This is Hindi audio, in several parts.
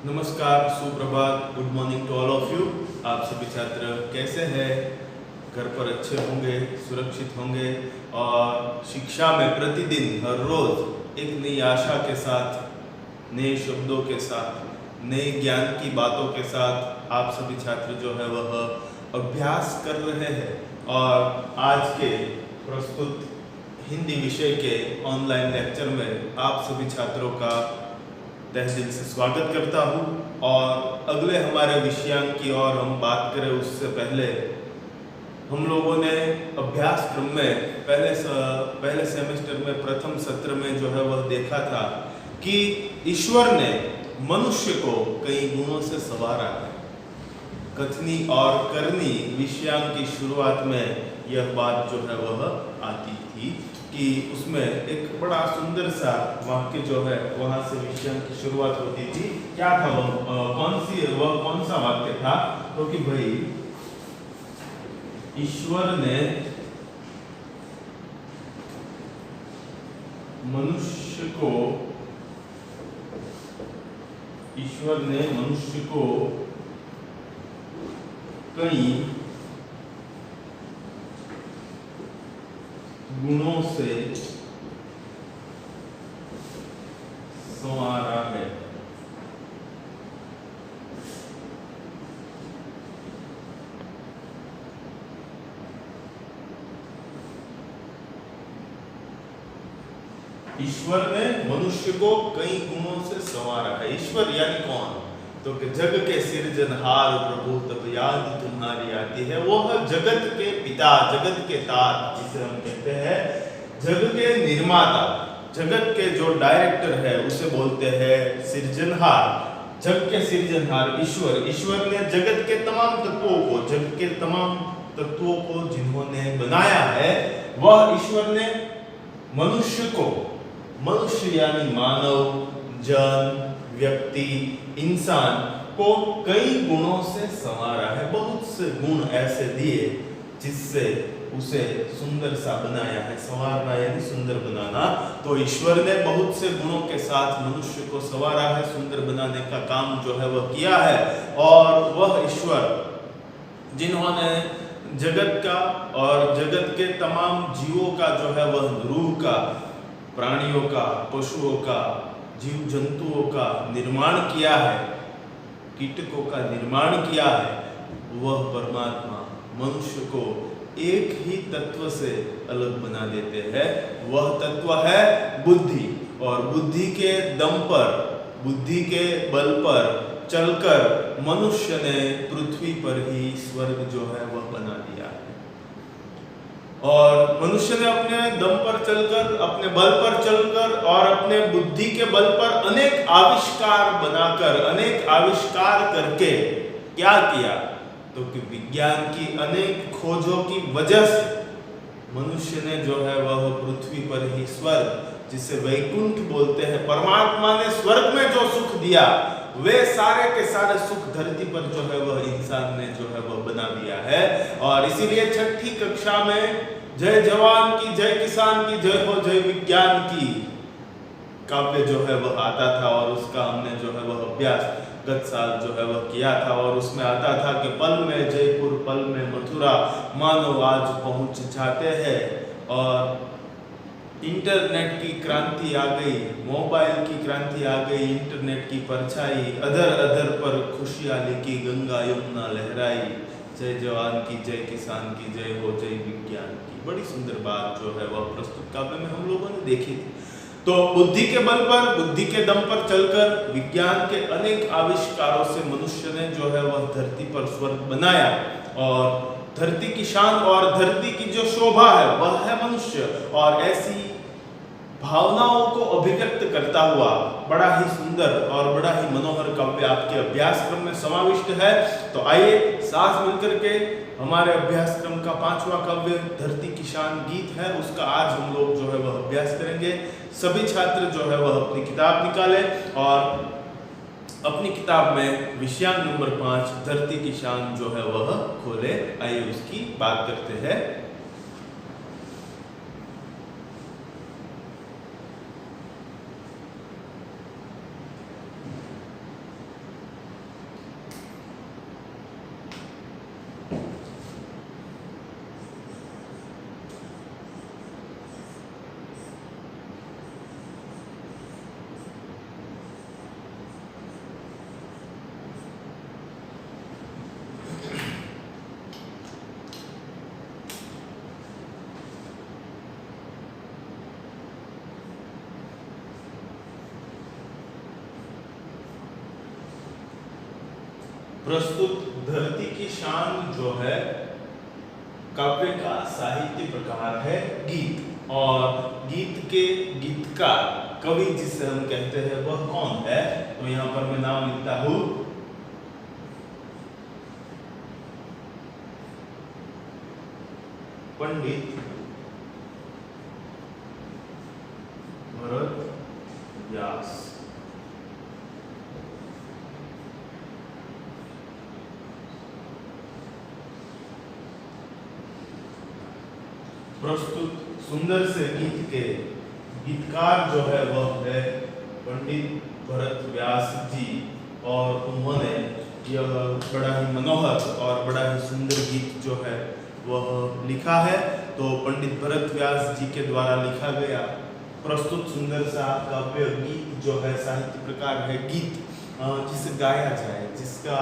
नमस्कार, सुप्रभात, good morning to all of you. आप सभी छात्र कैसे हैं? घर पर अच्छे होंगे, सुरक्षित होंगे और शिक्षा में प्रतिदिन हर रोज एक नई आशा के साथ, नए शब्दों के साथ, नए ज्ञान की बातों के साथ आप सभी छात्र जो है वह अभ्यास कर रहे हैं। और आज के प्रस्तुत हिंदी विषय के ऑनलाइन लेक्चर में आप सभी छात्रों का तहे दिल से स्वागत करता हूँ। और अगले हमारे विषयांक की ओर हम बात करें उससे पहले हम लोगों ने अभ्यासक्रम में पहले सेमेस्टर में प्रथम सत्र में जो है वह देखा था कि ईश्वर ने मनुष्य को कई गुणों से संवारा है। कथनी और करनी विषयांक की शुरुआत में यह बात जो है वह आती थी कि उसमें एक बड़ा सुंदर सा वाक्य जो है वहां से विषयांक की शुरुआत होती थी। क्या था वह कौन सा वाक्य था? तो कि भाई ईश्वर ने मनुष्य को कई गुणों से संवारा है। ईश्वर ने मनुष्य को कई गुणों से संवारा है। ईश्वर यानी कौन? तो कि जग के सृजनहार प्रभु तब याद तुम्हारी आती है। वह जगत के पिता, जगत के तात जिसे हम कहते हैं, जग के निर्माता, जगत के जो डायरेक्टर है उसे बोलते हैं सृजनहार। जग के सृजनहार ईश्वर ने जगत के तमाम तत्वों को जिन्होंने बनाया है, वह ईश्वर ने मनुष्य यानी मानव, जन, व्यक्ति, इंसान को कई गुणों से संवारा है। बहुत से गुण ऐसे दिए जिससे उसे सुंदर सा बनाया है। संवारना यानी सुंदर बनाना। तो ईश्वर ने बहुत से गुणों के साथ मनुष्य को संवारा है, सुंदर बनाने का काम जो है वह किया है। और वह ईश्वर जिन्होंने जगत का और जगत के तमाम जीवों का जो है वह रूह का, प्राणियों का, पशुओं का, जीव जंतुओं का निर्माण किया है, कीटकों का निर्माण किया है, वह परमात्मा मनुष्य को एक ही तत्व से अलग बना देते हैं। वह तत्व है बुद्धि। और बुद्धि के दम पर, बुद्धि के बल पर चलकर मनुष्य ने पृथ्वी पर ही स्वर्ग जो है वह बना दिया है। और मनुष्य ने अपने दम पर चलकर, अपने बल पर चलकर और अपने बुद्धि के बल पर अनेक आविष्कार बनाकर, अनेक आविष्कार करके क्या किया? तो कि विज्ञान की अनेक खोजों की वजह से मनुष्य ने जो है वह पृथ्वी पर ही स्वर्ग, जिसे वैकुंठ बोलते हैं, परमात्मा ने स्वर्ग में जो सुख दिया, वे सारे के सारे सुख धरती पर जो है वह इंसान ने जो है वह बना दिया है। और इसीलिए छठी कक्षा में जय जवान की, जय किसान की, जय हो जय विज्ञान की काव्य जो है वह आता था। और उसका हमने जो है वह अभ्यास गत साल जो है वह किया था। और उसमें आता था कि पल में जयपुर, पल में मथुरा, मानव आज पहुंच जाते हैं। और इंटरनेट की क्रांति आ गई, मोबाइल की क्रांति आ गई, इंटरनेट की परछाई अधर अधर पर खुशियां लेकी गंगा यमुना लहराई। जय जवान की, जय किसान की, जय हो जय विज्ञान की। बड़ी सुंदर बात जो है वह प्रस्तुत काव्य में हम लोगों ने देखी थी। तो बुद्धि के बल पर, बुद्धि के दम पर चलकर विज्ञान के अनेक आविष्कारों से मनुष्य ने जो है वह धरती पर स्वर्ग बनाया। और धरती की शान और धरती की जो शोभा है वह है मनुष्य। और ऐसी भावनाओं को अभिव्यक्त करता हुआ बड़ा ही सुंदर और बड़ा ही मनोहर काव्य आपके अभ्यासक्रम में समाविष्ट है। तो आइए साथ मिलकर के हमारे अभ्यासक्रम का 5वां काव्य धरती की शान गीत है, उसका आज हम लोग जो है वह अभ्यास करेंगे। सभी छात्र जो है वह अपनी किताब निकालें और अपनी किताब में विषयांक नंबर 5 धरती की शान जो है वह खोले। आइए उसकी बात करते हैं। प्रस्तुत धरती की शान जो है काव्य का साहित्य प्रकार है गीत, और गीत के गीतकार कवि जिसे हम कहते हैं वह कौन है? तो यहाँ पर मैं नाम लिखता हूं, पंडित भरत व्यास। प्रस्तुत सुंदर से गीत के गीतकार जो है वह है पंडित भरत व्यास जी, और उन्होंने यह बड़ा ही मनोहर और बड़ा ही सुंदर गीत जो है वह लिखा है। तो पंडित भरत व्यास जी के द्वारा लिखा गया प्रस्तुत सुंदर सा काव्य गीत जो है साहित्य प्रकार है गीत, जिसे गाया जाए, जिसका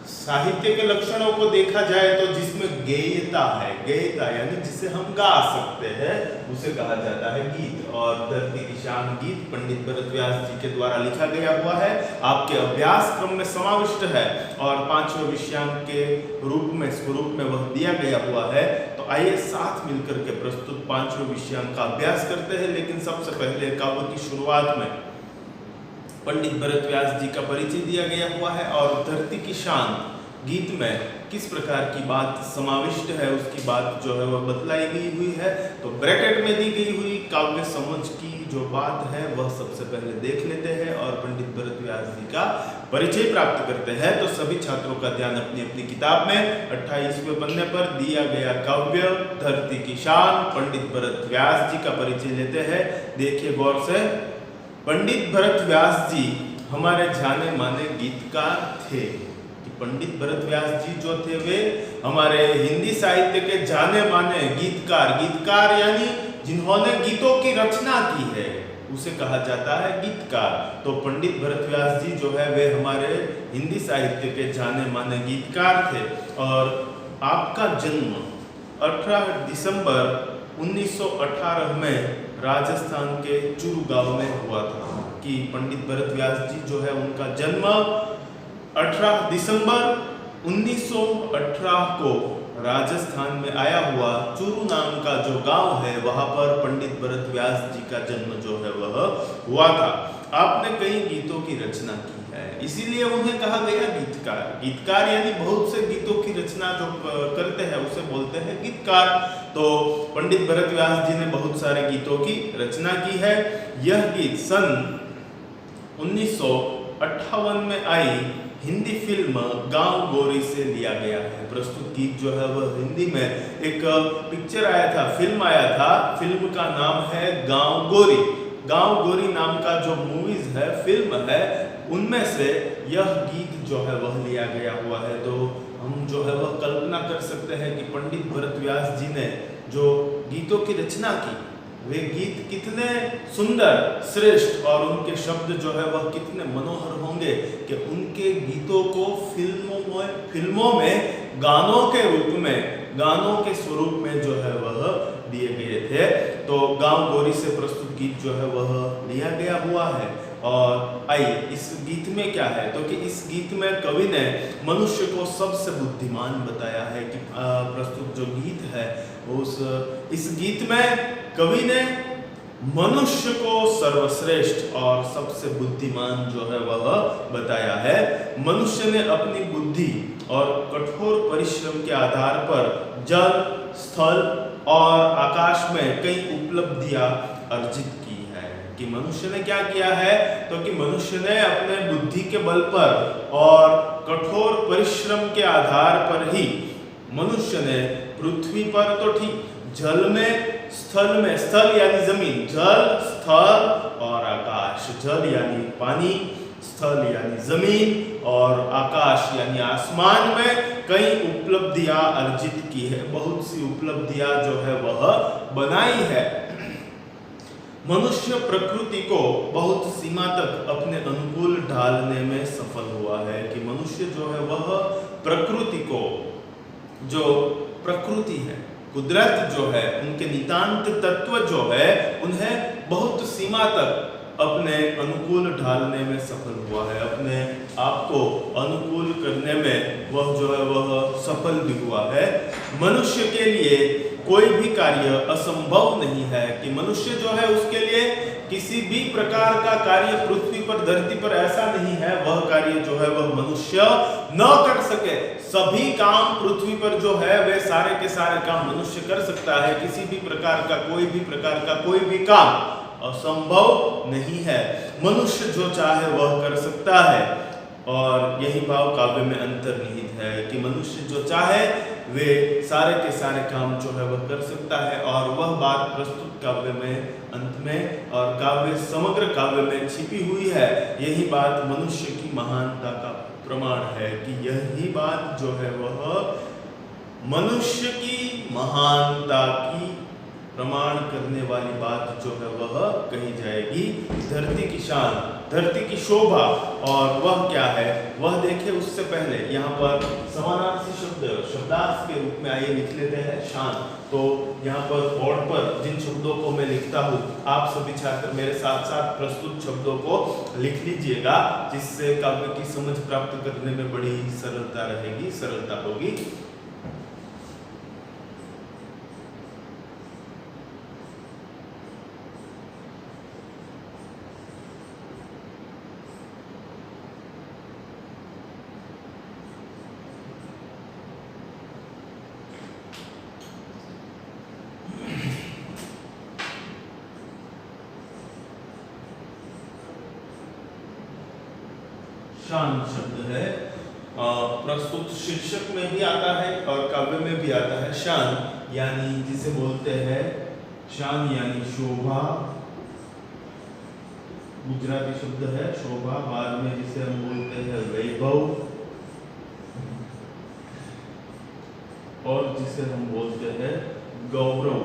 साहित्य के लक्षणों को देखा जाए तो जिसमें गेयता है, गेयता यानी जिसे हम गा सकते हैं, उसे कहा जाता है गीत। और धरती की शान गीत पंडित भरत व्यास जी के द्वारा लिखा गया हुआ है, आपके अभ्यास क्रम में समाविष्ट है और 5वें विषयांक के रूप में स्वरूप में वह दिया गया हुआ है। तो आइए साथ मिलकर के प्रस्तुत 5वें विषयांक का अभ्यास करते हैं। लेकिन सबसे पहले काव्य की शुरुआत में पंडित भरत व्यास जी का परिचय दिया गया हुआ है और धरती की शान गीत में किस प्रकार की बात समाविष्ट है उसकी बात जो है वह बतलाई गई हुई है। तो ब्रैकेट में दी गई हुई काव्य समझ की जो बात है वह सबसे पहले देख लेते हैं और पंडित भरत व्यास जी का परिचय प्राप्त करते हैं। तो सभी छात्रों का ध्यान अपनी अपनी किताब में 28वें पन्ने पर दिया गया काव्य धरती की शान पंडित भरत व्यास जी का परिचय लेते हैं। देखिए गौर से, पंडित भरत व्यास जी हमारे जाने माने गीतकार थे। कि पंडित भरत व्यास जी जो थे वे हमारे हिंदी साहित्य के जाने माने गीतकार, गीतकार यानी जिन्होंने गीतों की रचना की है उसे कहा जाता है गीतकार। तो पंडित भरत व्यास जी जो है वे हमारे हिंदी साहित्य के जाने माने गीतकार थे। और आपका जन्म 18 दिसंबर 1918 में राजस्थान के चूरू गांव में हुआ था। कि पंडित भरत व्यास जी जो है उनका जन्म 18 दिसंबर 1918 को राजस्थान में आया हुआ चूरू नाम का जो गांव है वहां पर पंडित भरत व्यास जी का जन्म जो है वह हुआ था। आपने कई गीतों की रचना की है, इसीलिए उन्हें कहा गया गीतकार। गीतकार यानी बहुत से गीतों की रचना जो करते हैं उसे बोलते हैं गीतकार। तो पंडित भरत व्यास जी ने बहुत सारे गीतों की रचना की है। यह गीत सन 1958 में आई हिंदी फिल्म गांव गोरी से लिया गया है। प्रस्तुत गीत जो है वह हिंदी में एक पिक्चर आया था, फिल्म आया था, फिल्म का नाम है गांव गोरी। गांव गोरी नाम का जो मूवीज है, फिल्म है, उनमें से यह गीत जो है वह लिया गया हुआ है। तो हम जो है वह कल्पना कर सकते हैं कि पंडित भरत व्यास जी ने जो गीतों की रचना की वे गीत कितने सुंदर, श्रेष्ठ और उनके शब्द जो है वह कितने मनोहर होंगे कि उनके गीतों को फिल्मों में गानों के रूप में, गानों के स्वरूप में जो है वह दिए गए थे। तो गांव गोरी से प्रस्तुत गीत जो है वह लिया गया हुआ है। और आइए इस गीत में क्या है, तो कि इस गीत में कवि ने मनुष्य को सबसे बुद्धिमान बताया है। कि प्रस्तुत जो गीत है इस गीत में कवि ने मनुष्य को सर्वश्रेष्ठ और सबसे बुद्धिमान जो है वह बताया है। मनुष्य ने अपनी बुद्धि और कठोर परिश्रम के आधार पर जल, स्थल और आकाश में कई उपलब्धियां अर्जित की है। कि मनुष्य ने क्या किया है, तो कि मनुष्य ने अपने बुद्धि के बल पर और कठोर परिश्रम के आधार पर ही मनुष्य ने पृथ्वी पर तो ठीक, जल में, स्थल में, स्थल यानी जमीन, जल, स्थल और आकाश, जल यानी पानी, स्थल यानी जमीन और आकाश यानी आसमान में कई उपलब्धियां अर्जित की है, बहुत सी उपलब्धियां जो है वह बनाई है। मनुष्य प्रकृति को बहुत सीमा तक अपने अनुकूल ढालने में सफल हुआ है। कि मनुष्य जो है वह प्रकृति को, जो प्रकृति है, कुदरत जो है, उनके नितांत तत्व जो है उन्हें बहुत सीमा तक अपने अनुकूल ढालने में सफल हुआ है, अपने आप को अनुकूल करने में वह जो है वह सफल भी हुआ है। मनुष्य के लिए कोई भी कार्य असंभव नहीं है कि मनुष्य जो है उसके लिए किसी भी प्रकार का कार्य पृथ्वी पर धरती पर ऐसा नहीं है वह कार्य जो है वह मनुष्य न कर सके। सभी काम पृथ्वी पर जो है वे सारे के सारे काम मनुष्य कर सकता है। किसी भी प्रकार का कोई भी काम असंभव नहीं है, मनुष्य जो चाहे वह कर सकता है। और यही भाव काव्य में अंतर्निहित है कि मनुष्य जो चाहे वे सारे के सारे काम जो है वह कर सकता है। और वह बात प्रस्तुत काव्य में अंत में और काव्य समग्र काव्य में छिपी हुई है। यही बात मनुष्य की महानता का प्रमाण है कि यही बात जो है वह मनुष्य की महानता की प्रमाण करने वाली बात जो है वह कही जाएगी। धरती की शान, धरती की शोभा, और वह क्या है वह देखे उससे पहले यहाँ पर समानार्थी शब्द शब्दार्थ के रूप में आइए लिख लेते हैं शान। तो यहाँ पर बोर्ड पर जिन शब्दों को मैं लिखता हूँ आप सभी छात्र मेरे साथ साथ प्रस्तुत शब्दों को लिख लीजिएगा, जिससे काव्य की समझ प्राप्त करने में बड़ी सरलता रहेगी, सरलता होगी। शान शब्द है प्रस्तुत शीर्षक में भी आता है और काव्य में भी आता है। शान यानी जिसे बोलते हैं शान यानी शोभा, गुजराती शब्द है शोभा। बाद में जिसे हम बोलते हैं वैभव, और जिसे हम बोलते हैं गौरव।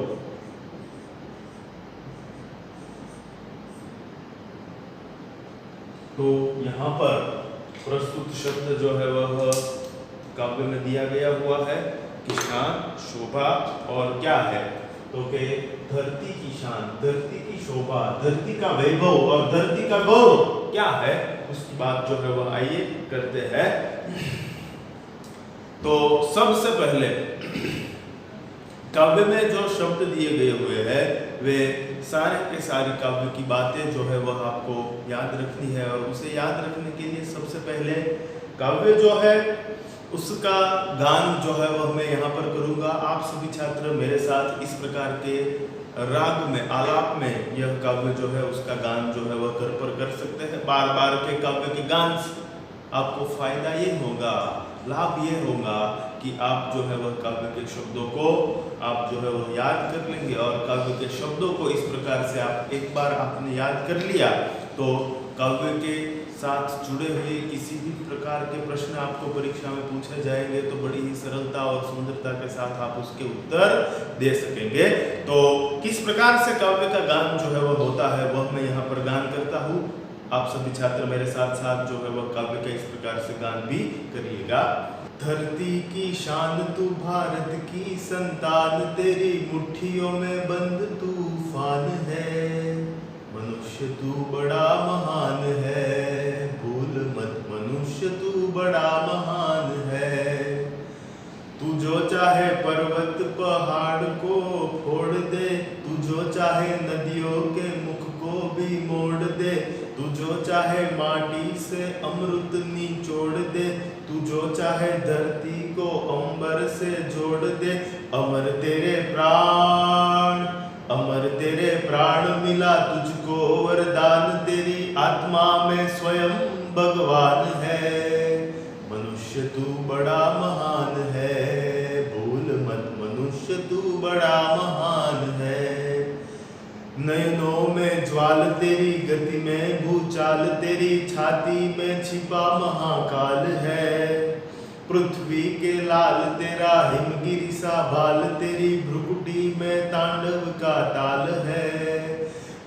तो यहाँ पर प्रस्तुत शब्द जो है वह काव्य में दिया गया हुआ है कि शान, शोभा और क्या है तो के धरती की शान, धरती की शोभा, धरती का वैभव और धरती का गौरव क्या है उसकी बात जो है वह आइए करते हैं। तो सबसे पहले काव्य में जो शब्द दिए गए हुए हैं वे सारे के सारी काव्य की बातें जो है वह आपको याद रखनी है। और उसे याद रखने के लिए सबसे पहले काव्य जो है उसका गान जो है वह मैं यहाँ पर करूँगा। आप सभी छात्र मेरे साथ इस प्रकार के राग में, आलाप में यह काव्य जो है उसका गान जो है वह घर पर कर सकते हैं। बार बार के काव्य के गान से आपको फायदा ये होगा, लाभ ये होगा कि आप जो है वह काव्य के शब्दों को आप जो है वह याद कर लेंगे। और काव्य के शब्दों को इस प्रकार से आप एक बार आपने याद कर लिया तो काव्य के साथ जुड़े हुए किसी भी प्रकार के प्रश्न आपको परीक्षा में पूछे जाएंगे तो बड़ी ही सरलता और सुंदरता के साथ आप उसके उत्तर दे सकेंगे। तो किस प्रकार से काव्य का गान जो है वह होता है वह मैं यहाँ पर गान करता हूँ। आप सभी छात्र मेरे साथ साथ जो है वह काव्य का इस प्रकार से गान भी करिएगा। धरती की शान तू, भारत की संतान, तेरी मुट्ठियों में बंद तूफान है। मनुष्य तू बड़ा महान है, भूल मत मनुष्य तू बड़ा महान है। तू जो चाहे पर्वत पहाड़ को फोड़ दे, तू जो चाहे नदियों के मुख को भी मोड़ दे, तू जो चाहे माटी से अमृत निचोड़ दे, तू जो चाहे धरती को अंबर से जोड़ दे। अमर तेरे प्राण, अमर तेरे प्राण मिला तुझको वरदान, तेरी आत्मा में स्वयं भगवान है। मनुष्य तू बड़ा महान है, भूल मत मनुष्य तू बड़ा महान है। नयनों में ज्वाल तेरी, गति में भूचाल तेरी, छाती में छिपा महाकाल है। पृथ्वी के लाल तेरा, हिमगिरी सा भाल तेरी, भ्रुकुटी में तांडव का ताल है।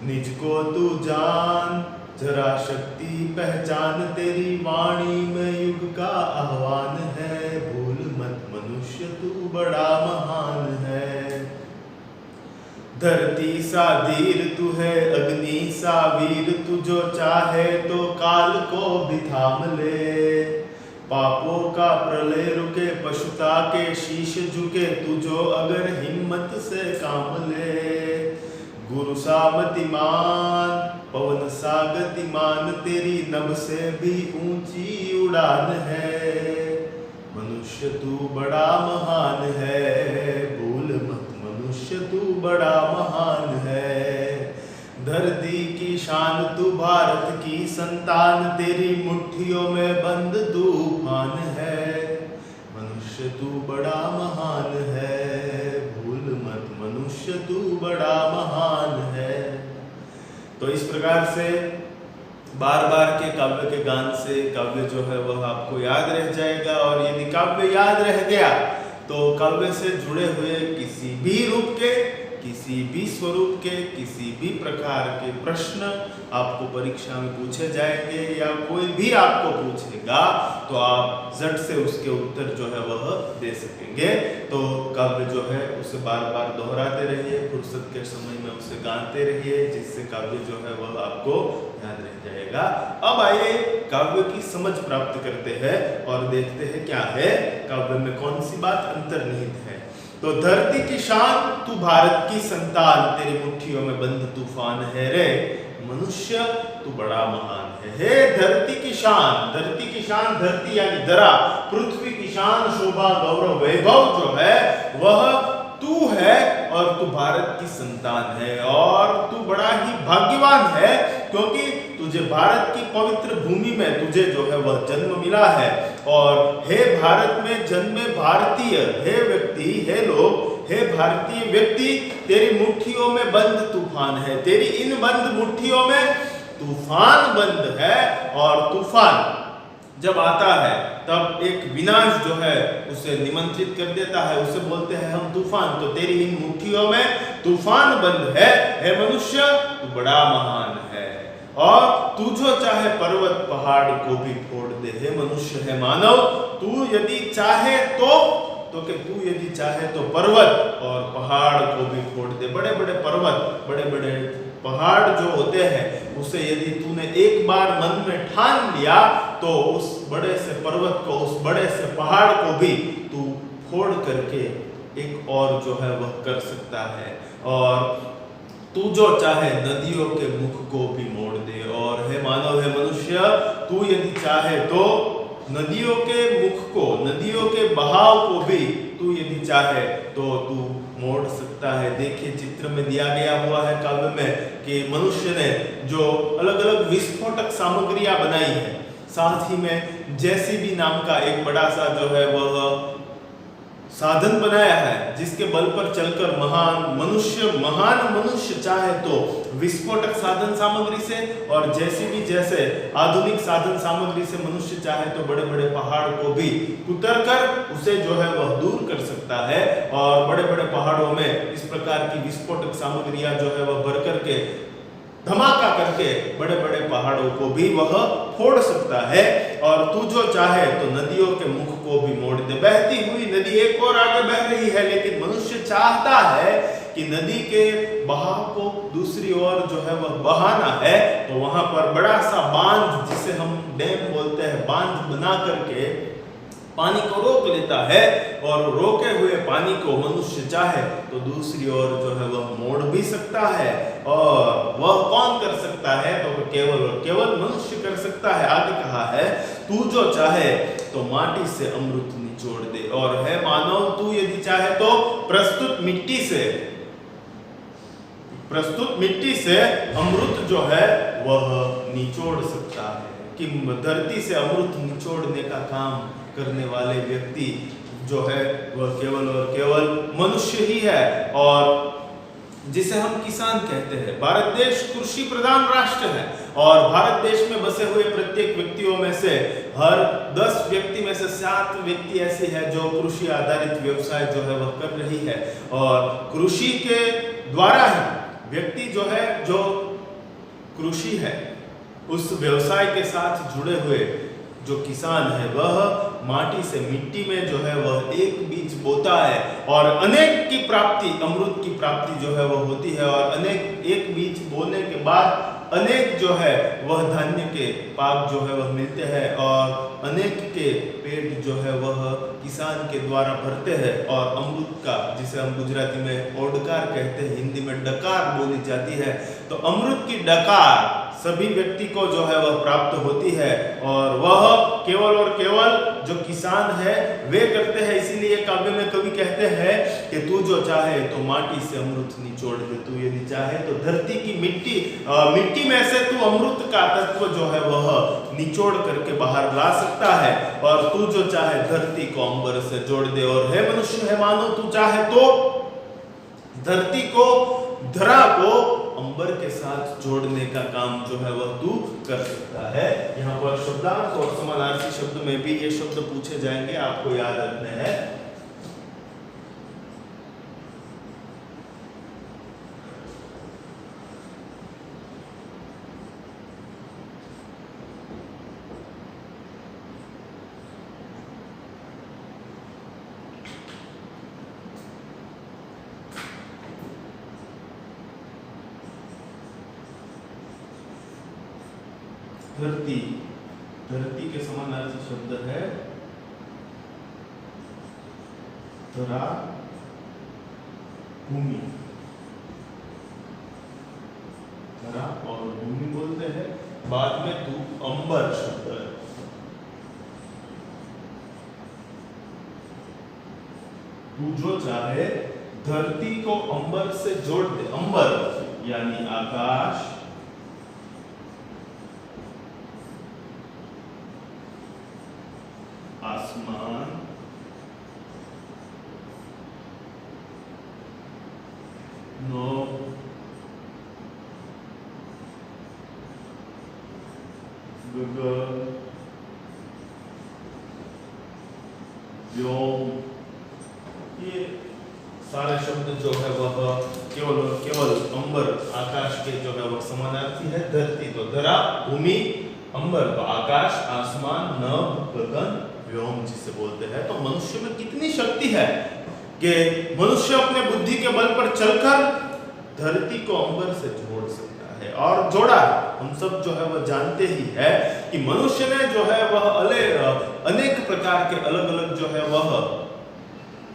निज को तू जान, जरा शक्ति पहचान, तेरी वाणी में युग का आह्वान है। भूल मत मनुष्य तू बड़ा महान है। धरती सा धीर तू है, अग्नि सा वीर, तू जो चाहे तो काल को भी थाम ले। पापों का प्रलय रुके, पशुता के शीश झुके, तू जो अगर हिम्मत से काम ले। गुरु सा मतिमान, पवन सा गतिमान, तेरी नभ से भी ऊंची उड़ान है। मनुष्य तू बड़ा महान है, भूल मत मनुष्य तू बड़ा महान है। धरती की शान तू, भारत की संतान, तेरी मुट्ठियों में बंद तूफान है। मनुष्य तू बड़ा महान है, भूल मत मनुष्य तू बड़ा महान है। तो इस प्रकार से बार बार के काव्य के गान से काव्य जो है वह आपको याद रह जाएगा, और यदि काव्य याद रह गया तो काव्य से जुड़े हुए किसी भी रूप के, किसी भी स्वरूप के, किसी भी प्रकार के प्रश्न आपको परीक्षा में पूछे जाएंगे, या कोई भी आपको पूछेगा तो आप झट से उसके उत्तर जो है वह दे सकेंगे। तो काव्य जो है उसे बार बार दोहराते रहिए, फुर्सत के समय में उसे गाते रहिए, जिससे काव्य जो है वह आपको याद रह जाएगा। अब आइए काव्य की समझ प्राप्त करते हैं और देखते हैं क्या है काव्य में कौन सी बात अंतर्निहित है। तो धरती की शान तू, भारत की संतान, तेरी मुट्ठियों में बंद तूफान है रे। मनुष्य तू बड़ा महान है। हे धरती की शान, धरती की शान, धरती यानी धरा, पृथ्वी की शान, शोभा, गौरव, वैभव जो है वह तू है, और तू भारत की संतान है, और तू बड़ा ही भाग्यवान है, क्योंकि तुझे भारत की पवित्र भूमि में तुझे जो है वह जन्म मिला है। और हे भारत में जन्मे भारतीय, हे व्यक्ति, हे लोग, हे भारतीय व्यक्ति, तेरी मुट्ठियों में बंद तूफान है। तेरी इन बंद मुट्ठियों में तूफान बंद है, और तूफान जब आता है तब एक विनाश जो है उसे निमंत्रित कर देता है, उसे बोलते हैं हम तूफान। तो तेरी इन मुट्ठियों में तूफान बंद है। हे मनुष्य तू बड़ा महान है, और तू जो चाहे पर्वत पहाड़ को भी फोड़ दे। हे मनुष्य, है मानव, तू यदि चाहे तो कि तू यदि चाहे तो पर्वत और पहाड़ को भी फोड़ दे। बड़े बड़े पर्वत, बड़े बड़े पहाड़ जो होते हैं, उसे यदि तूने एक बार मन में ठान लिया तो उस बड़े से पर्वत को, उस बड़े से पहाड़ को भी तू फोड़ करके एक और जो है वह कर सकता है। और तू जो चाहे नदियों के मुख को भी मोड़ दे। और हे मानव, हे मनुष्य, तू यदि चाहे तो नदियों के मुख को, नदियों के बहाव को भी तू यदि चाहे तो तू मोड़ सकता है। देखिए चित्र में दिया गया हुआ है काव्य में कि मनुष्य ने जो अलग अलग विस्फोटक सामग्रियां बनाई है, साथ ही में जेसीबी नाम का एक बड़ा सा जो है वह साधन बनाया है, जिसके बल पर चलकर महान मनुष्य चाहे तो विस्फोटक साधन सामग्री से और जेसीबी जैसे आधुनिक साधन सामग्री से मनुष्य चाहे तो बड़े बड़े पहाड़ को भी कुतर कर उसे जो है वह दूर कर सकता है। और बड़े बड़े पहाड़ों में इस प्रकार की विस्फोटक सामग्रियां जो है वह भर करके, धमाका करके बड़े बड़े पहाड़ों को भी वह फोड़ सकता है। और तू जो चाहे तो नदियों के मुख को भी मोड़ दे। बहती हुई नदी एक और आगे बह रही है, लेकिन मनुष्य चाहता है कि नदी के बहाव को दूसरी ओर जो है वह बहाना है, तो वहां पर बड़ा सा बांध, जिसे हम डैम बोलते हैं, बांध बना करके पानी को रोक लेता है। और रोके हुए पानी को मनुष्य चाहे तो दूसरी ओर जो है वह मोड़ भी सकता है। और वह कौन कर सकता है? तो केवल और केवल मनुष्य कर सकता है। आगे कहा है, तू जो चाहे तो माटी से अमृत निचोड़ दे। और है मानव, तू यदि चाहे तो प्रस्तुत मिट्टी से अमृत जो है वह निचोड़ सकता है। कि धरती से अमृत निचोड़ने का काम करने वाले व्यक्ति जो है वह केवल और केवल मनुष्य ही है, और जिसे हम किसान कहते हैं। भारत देश कृषि प्रधान राष्ट्र है, और भारत देश में बसे हुए प्रत्येक व्यक्तियों में से हर 10 व्यक्ति में से 7 व्यक्ति ऐसे हैं जो कृषि आधारित व्यवसाय जो है वह कर रही है। और कृषि के द्वारा ही व्यक्ति जो है, जो कृषि है उस व्यवसाय के साथ जुड़े हुए जो किसान है, वह माटी से मिट्टी में जो है वह एक बीज बोता है और अनेक की प्राप्ति, अमृत की प्राप्ति जो है वह होती है और अनेक एक बीज बोने के बाद अनेक जो है वह धान्य के पाक जो है वह मिलते हैं और अनेक के पेट जो है वह किसान के द्वारा भरते हैं और अमृत का, जिसे हम गुजराती में ओडकार कहते हैं, हिंदी में डकार बोली जाती है, तो अमृत की डकार सभी व्यक्ति को जो है वह प्राप्त होती है और वह केवल और केवल जो किसान है वे करते हैं। इसीलिए काव्य में कवि कहते हैं कि तू जो चाहे तो माटी से अमृत निचोड़ दे, तू यदि चाहे तो धरती की मिट्टी में से तू अमृत का तत्व जो है वह निचोड़ करके बाहर ला सकता है और तू जो चाहे धरती को अंबर से जोड़ दे। और हे मनुष्य, है मानो तू चाहे तो धरती को, धरा को अंबर के साथ जोड़ने का काम जो है वह तू कर सकता है। यहाँ पर शब्दार्थ और समानार्थी शब्द में भी ये शब्द पूछे जाएंगे, आपको याद रखने हैं। धरती, धरती के समानार्थी शब्द है धरा, भूमि। धरा और भूमि बोलते हैं, बाद में तू अंबर शब्द है। तू जो चाहे धरती को अंबर से जोड़ दे। अंबर यानी आकाश, आसमान, नौ, गगन, व्योम, ये सारे शब्द जो है वह केवल और केवल अंबर, आकाश के जो है वह समानार्थी है। धरती तो धरा, भूमि, अंबर तो आकाश, आसमान, नभ, गगन, व्योम जिसे बोलते हैं। तो मनुष्य में कितनी शक्ति है कि मनुष्य अपने बुद्धि के बल पर चलकर धरती को अंबर से जोड़ सकता है और जोड़ा। हम सब जो है वह जानते ही है कि मनुष्य ने जो है वह अनेक प्रकार के अलग अलग जो है वह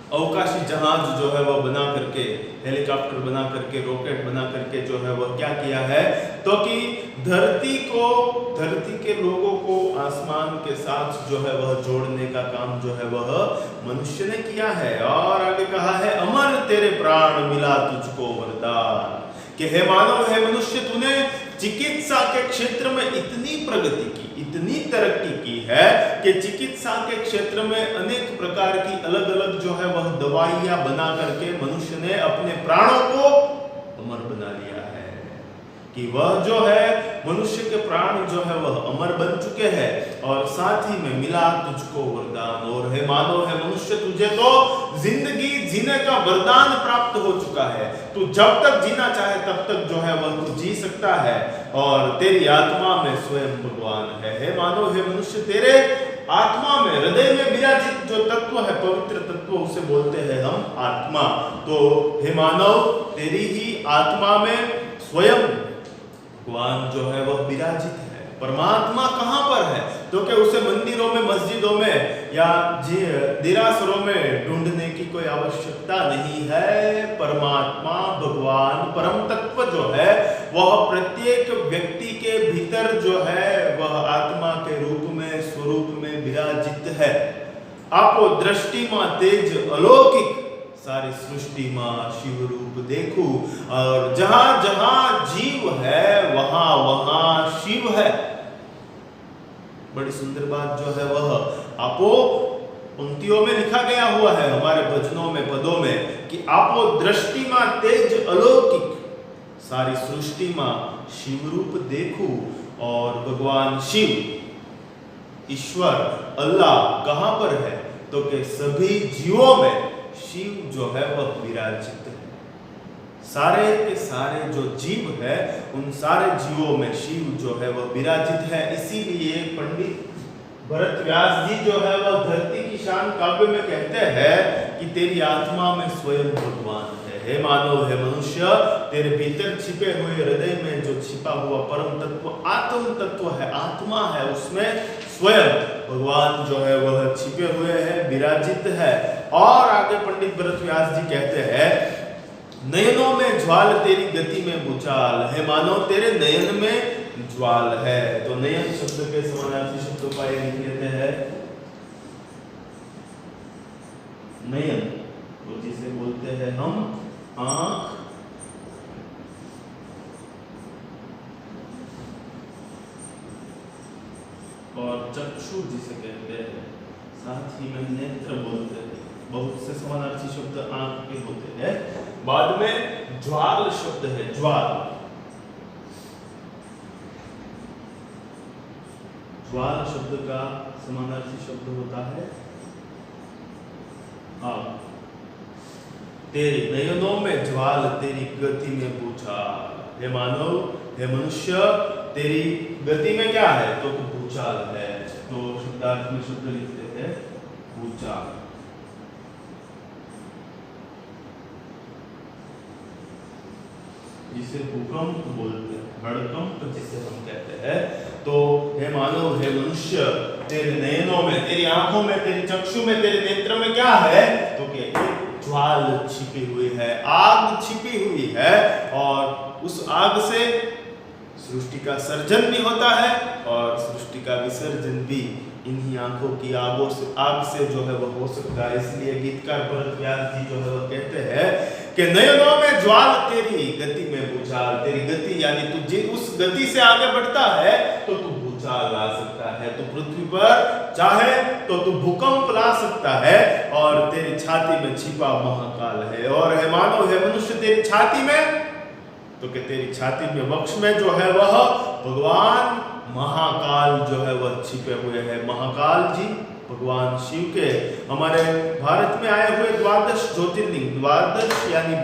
अवकाशी जहाज जो है वह बना करके, हेलीकॉप्टर बना करके, रॉकेट बना करके जो है वह क्या किया है, तो कि धरती के लोगों को आसमान के साथ जो है वह जोड़ने का काम जो है वह मनुष्य ने किया है। और आगे कहा है, अमर तेरे प्राण मिला तुझको वरदान, कि हे मानव, हे मनुष्य, तूने चिकित्सा के क्षेत्र में इतनी प्रगति की, इतनी तरक्की की है कि चिकित्सा के क्षेत्र में अनेक प्रकार की अलग अलग जो है वह दवाइयां बना करके मनुष्य ने अपने प्राणों को अमर बना लिया है। कि वह जो है मनुष्य के प्राण जो है वह अमर बन चुके हैं और साथ ही में मिला तुझको वरदान। और हे मानव, है मनुष्य, तुझे तो जिंदगी जीने का वरदान प्राप्त हो चुका है। तू जब तक जीना चाहे तब तक जो है वह तू जी सकता है और तेरी आत्मा में स्वयं भगवान है। हे मानव, हे मनुष्य, तेरे आत्मा में, हृदय में विराजित जो तत्व है, पवित्र तत्व, उसे बोलते हैं हम आत्मा। तो हे मानव, तेरी ही आत्मा में स्वयं भगवान जो है वह विराजित है। परमात्मा कहाँ पर है? तो क्या उसे मंदिरों में, मस्जिदों में या देरासरों में ढूंढने की कोई आवश्यकता नहीं है। परमात्मा, भगवान, परम तत्व जो है वह प्रत्येक व्यक्ति के भीतर जो है वह आत्मा के रूप में, स्वरूप में विराजित है। आपो दृष्टि मां तेज अलौकिक, सारी सृष्टि मां शिव रूप देखू। और जहां जहां जीव है वहां वहां शिव है। बड़ी सुंदर बात जो है वह आपो पंक्तियों में लिखा गया हुआ है, हमारे भजनों में, पदों में, कि आपो दृष्टि मां तेज अलौकिक, सारी सृष्टि मां शिव रूप देखू। और भगवान शिव, ईश्वर, अल्लाह कहां पर है? तो के सभी जीवों में शिव जो है वह विराजित है। सारे के सारे जो जीव है उन सारे जीवों में शिव जो है वह विराजित है। इसीलिए पंडित भरत व्यास जी जो है वह धरती की शान काव्य में कहते हैं कि तेरी आत्मा में स्वयं भगवान है। हे मानव, हे मनुष्य, तेरे भीतर छिपे हुए हृदय में जो छिपा हुआ परम तत्व आत्म तत्व है, आत्मा है, उसमें स्वयं भगवान जो है वह छिपे हुए हैं, विराजित है। और आगे पंडित भरत व्यास जी कहते हैं, नयनों में ज्वाल तेरी गति में भूचाल। हे मानव, तेरे नयन में ज्वाल है। तो नयन शब्द के समानार्थी शब्दों का ये लिख लेते हैं नयन, तो जिसे बोलते हैं हम आंख, और चक्षु जिसे कहते हैं, साथ ही में नेत्र बोलते हैं। बहुत से समानार्थी शब्द आंख के होते हैं। बाद में ज्वाल शब्द है, ज्वाल। ज्वाल शब्द का समानार्थी शब्द होता है आग। तेरे नयनों में ज्वाल तेरी गति में भूचाल। हे मानव, हे मनुष्य, तेरी गति में क्या है? तो भूचाल है। तो शब्दार्थ में शब्द लिखते हैं भूचाल। जिसे भूकंप बोलते हैं, हड़कंप जिसे हम कहते हैं। तो हे मानव, हे मनुष्य, तेरे नयनों में, तेरी आंखों में, तेरी चक्षु में, तेरे नेत्र में क्या है? तो कि एक ज्वाल छिपी हुई है, आग छिपी हुई है, और उस आग से सृष्टि का सर्जन भी होता है और सृष्टि का विसर्जन भी इन्हीं आंखों की आग से जो है वो हो सकता है। इसलिए गीतकार भरत व्यास जी जो है वो कहते हैं कि नयनों में ज्वाल तेरी गति में भूचाल। तेरी गति यानी तू उस गति से आगे बढ़ता है तो तू भूचाल ला सकता है, तो पृथ्वी पर चाहे तो तू भूकंप ला सकता है, और तेरी छाती में छिपा महाकाल है। और हे मानव, हे मनुष्य, तेरी छाती में, तो कि तेरी छाती में, वक्ष में जो है वह भगवान महाकाल जो है वह छिपे हुए हैं। महाकाल जी भगवान शिव के हमारे भारत में आए हुए द्वादश ज्योतिर्लिंग, द्वादश यानी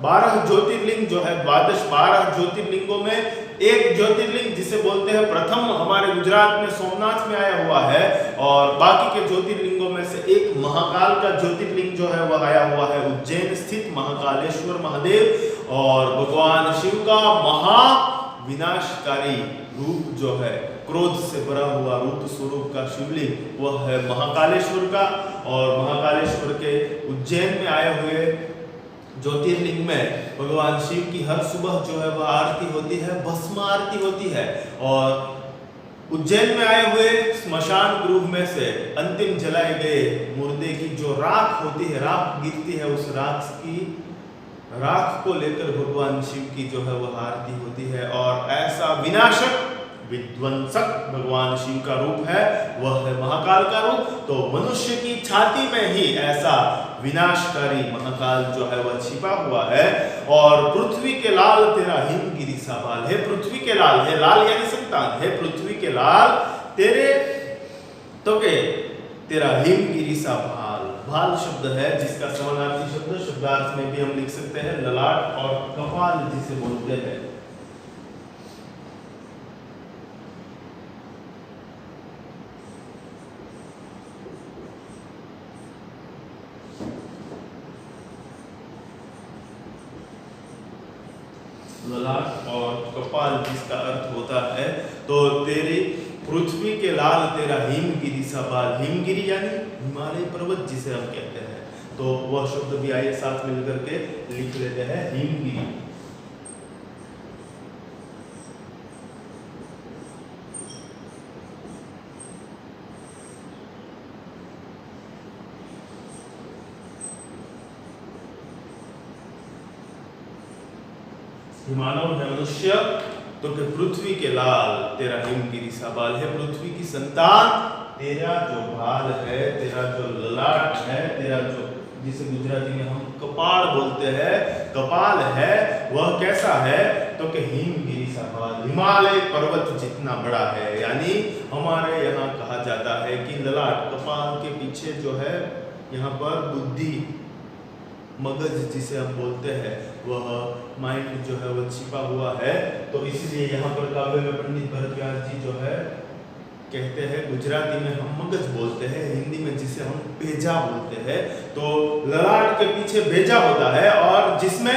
12 ज्योतिर्लिंग जो है, 12 ज्योतिर्लिंगों में एक ज्योतिर्लिंग जिसे बोलते हैं प्रथम, हमारे गुजरात में सोमनाथ में आया हुआ है, और बाकी के ज्योतिर्लिंगों में से एक महाकाल का ज्योतिर्लिंग जो है वह आया हुआ है उज्जैन स्थित महाकालेश्वर महादेव। और भगवान शिव का महा विनाशकारी रूप जो है, क्रोध से भरा हुआ रूप स्वरूप का शिवलिंग, वह है महाकालेश्वर का। और महाकालेश्वर के उज्जैन में आए हुए ज्योतिर्लिंग में भगवान शिव की हर सुबह जो है वह आरती होती है, भस्म आरती होती है। और उज्जैन में आए हुए स्मशान गृह में से अंतिम जलाए गए मुर्दे की जो राख होती है, राख गिरती है, उस राख को लेकर भगवान शिव की जो है वह आरती होती है। और ऐसा विनाशक, विध्वंसक भगवान शिव का रूप है, वह है महाकाल का रूप। तो मनुष्य की छाती में ही ऐसा विनाशकारी महाकाल जो है वह छिपा हुआ है। और पृथ्वी के लाल तेरा हिमगिरी सा बाल। हे पृथ्वी के लाल, हे लाल यानी संतान, हे पृथ्वी के लाल तेरे, तो के तेरा हिमगिरी सा बाल। भाल शब्द है जिसका समानार्थी शब्द शब्दार्थ में भी हम लिख सकते हैं ललाट और कपाल जिसे बोलते हैं। ललाट और कपाल जिसका अर्थ होता है, तो तेरी पृथ्वी के लाल तेरा हिमगिरी सा बाल। हिमगिरी यानी हिमालय पर्वत जिसे हम कहते हैं, तो वह शब्द भी आइए साथ मिलकर के लिख लेते हैं, हिमगिरी। मानव है मनुष्य, तो कि पृथ्वी के लाल तेरा हिमगिरी सा बाल। है पृथ्वी की संतान, तेरा जो बाल है, तेरा जो ललाट है, तेरा जो जिसे गुजराती में हम कपाल बोलते हैं, कपाल है, वह कैसा है? तो कि हिमगिरी सा बाल, हिमालय पर्वत जितना बड़ा है। यानी हमारे यहाँ कहा जाता है कि ललाट, कपाल के पीछे जो है यहाँ पर बुद्धि, मगज जिसे हम बोलते हैं, वह माइंड जो है वह छिपा हुआ है। तो इसलिए यहाँ पर काव्य में पंडित भरत व्यास जी जो है कहते हैं, गुजराती में हम मगज बोलते हैं, हिंदी में जिसे हम भेजा बोलते हैं। तो ललाट के पीछे भेजा होता है और जिसमें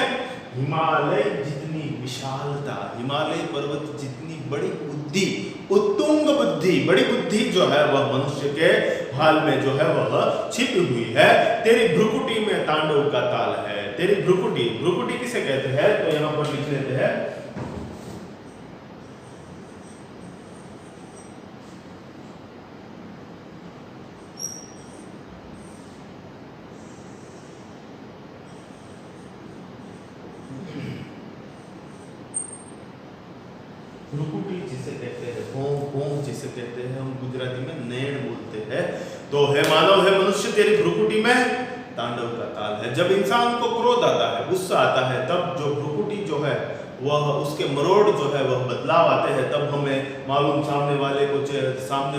हिमालय जितनी विशालता, हिमालय पर्वत जितनी बड़ी बुद्धि, उत्तुंग बुद्धि, बड़ी बुद्धि जो है वह मनुष्य के हाल में जो है वह छिपी हुई है। तेरी भ्रुकुटी में तांडव का ताल है। तेरी भ्रुकुटी, भ्रुकुटी किसे कहते हैं? तो यहां पर लिख लेते हैं, भ्रुकुटी जिसे कहते हैं, भौं जिसे कहते हैं, हम गुजराती में नैन बोलते हैं। तो है मानव, है मनुष्य, तेरी भ्रुकुटी में तांडव का ताल है। जब इंसान को क्रोध आता है, गुस्सा आता है, तब जो भ्रुकुटी जो है वह, उसके मरोड़ जो है वह बदलाव आते हैं। तब हमें मालूम, सामने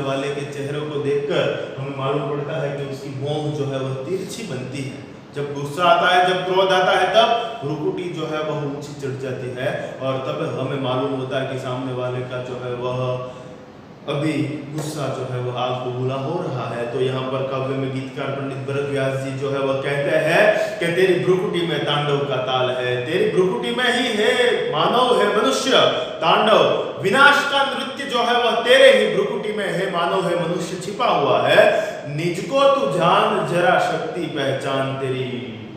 वाले के चेहरे को देखकर हमें मालूम पड़ता है कि उसकी भौं जो है वह तिरछी बनती है। जब गुस्सा आता है, जब क्रोध आता है, तब भ्रुकुटी जो है वह ऊंची चढ़ जाती है और तब हमें मालूम होता है कि सामने वाले का जो है वह अभी गुस्सा जो है वह आग बबूला हो रहा है। तो यहाँ पर काव्य में गीतकार पंडित भरत व्यास जी जो है वह कहते हैं कि तेरी भ्रुकुटी में तांडव का ताल है। तेरी भ्रुकुटी में ही है मानव, है मनुष्य, तांडव, विनाश का नृत्य जो है वह तेरे ही भ्रुकुटी में है मानव, है मनुष्य छिपा हुआ है। निज को तू जान, जरा शक्ति पहचान, तेरी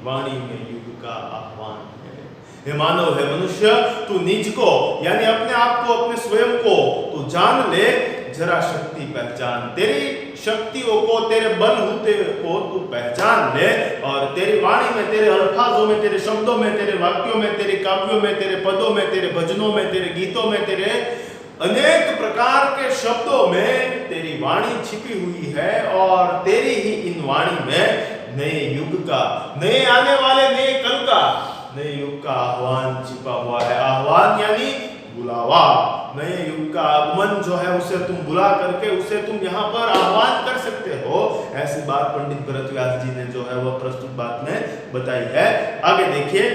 वाणी में युग का आह्वान है। हे मानव, है मनुष्य, तू निज को यानी अपने आप को, अपने स्वयं को तू जान ले, जरा शक्ति पहचान, तेरी शक्तियों को, तेरे बल होते को तू पहचान ले और तेरी वाणी में, तेरे अल्फाजों में, तेरे शब्दों में, तेरे वाक्यों में, तेरे काव्यों में, तेरे पदों में, तेरे भजनों में, तेरे गीतों में, तेरे अनेक प्रकार के शब्दों में तेरी वाणी छिपी हुई है और तेरी ही इन वाणी में नए युग का, नए आने वाले नए कल का, नए युग का आह्वान छिपा हुआ है। आह्वान यानी बुलावा, नए युग का आगमन जो है उसे तुम बुला करके उसे तुम यहाँ पर आह्वान कर सकते हो। ऐसी बात पंडित भरत व्यास जी ने जो है वह प्रस्तुत बात में बताई है। आगे देखिए